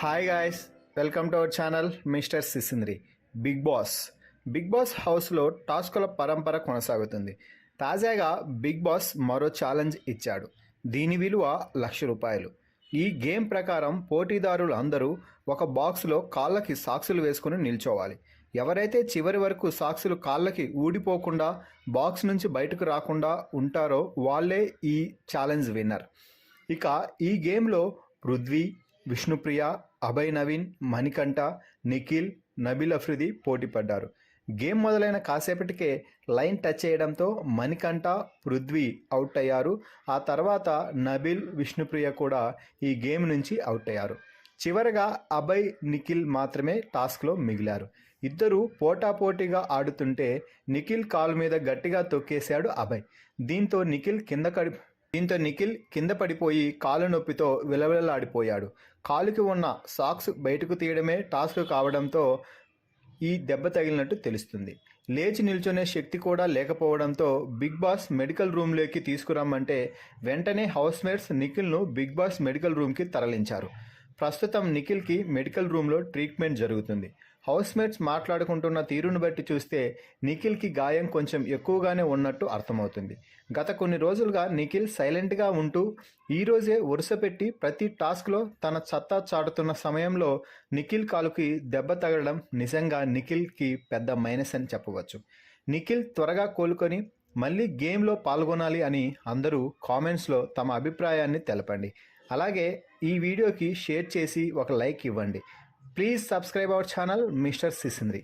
Hi guys, welcome to our channel mister Sisindri. Bigg Boss హౌస్లో టాస్కుల పరంపర కొనసాగుతుంది. తాజాగా బిగ్ బాస్ మరో ఛాలెంజ్ ఇచ్చాడు. దీని విలువ ₹1,00,000. ఈ గేమ్ ప్రకారం పోటీదారులు అందరూ ఒక బాక్స్లో కాళ్ళకి సాక్సులు వేసుకుని నిల్చోవాలి. ఎవరైతే చివరి వరకు సాక్సులు కాళ్ళకి ఊడిపోకుండా బాక్స్ నుంచి బయటకు రాకుండా ఉంటారో వాళ్ళే ఈ ఛాలెంజ్ విన్నర్. ఇక ఈ గేమ్లో పృథ్వీ, విష్ణుప్రియ, అభయ్ నవీన్, మణికంఠ, నిఖిల్, నబీల్ అఫ్రిది పోటీ పడ్డారు. గేమ్ మొదలైన కాసేపటికే లైన్ టచ్ చేయడంతో మణికంఠ, పృథ్వీ అవుట్ అయ్యారు. ఆ తర్వాత నబీల్, విష్ణుప్రియ కూడా ఈ గేమ్ నుంచి అవుట్ అయ్యారు. చివరగా అభయ్, నిఖిల్ మాత్రమే టాస్క్లో మిగిలారు. ఇద్దరు పోటాపోటీగా ఆడుతుంటే నిఖిల్ కాలు మీద గట్టిగా తొక్కేశాడు అభయ్. దీంతో నిఖిల్ కింద పడిపోయి కాలు నొప్పితో విలవిలలాడిపోయాడు. కాలుకి ఉన్న సాక్స్ బయటకు తీయడమే టాస్క్ కావడంతో ఈ దెబ్బ తగిలినట్టు తెలుస్తుంది. లేచి నిల్చునే శక్తి కూడా లేకపోవడంతో బిగ్ బాస్ మెడికల్ రూమ్లోకి తీసుకురమ్మంటే వెంటనే హౌస్మేట్స్ నిఖిల్ను బిగ్ బాస్ మెడికల్ రూమ్కి తరలించారు. ప్రస్తుతం నిఖిల్కి మెడికల్ రూమ్లో ట్రీట్మెంట్ జరుగుతుంది. హౌస్మేట్స్ మాట్లాడుకుంటున్న తీరును బట్టి చూస్తే నిఖిల్కి గాయం కొంచెం ఎక్కువగానే ఉన్నట్టు అర్థమవుతుంది. గత కొన్ని రోజులుగా నిఖిల్ సైలెంట్గా ఉంటూ ఈరోజే వరుసపెట్టి ప్రతి టాస్క్లో తన సత్తా చాటుతున్న సమయంలో నిఖిల్ కాలుకి దెబ్బ తగలడం నిజంగా నిఖిల్కి పెద్ద మైనస్ అని చెప్పవచ్చు. నిఖిల్ త్వరగా కోలుకొని మళ్ళీ గేమ్లో పాల్గొనాలి అని అందరూ కామెంట్స్లో తమ అభిప్రాయాన్ని తెలపండి. అలాగే ఈ వీడియోకి షేర్ చేసి ఒక లైక్ ఇవ్వండి. Please subscribe our channel mister సిసింద్రి.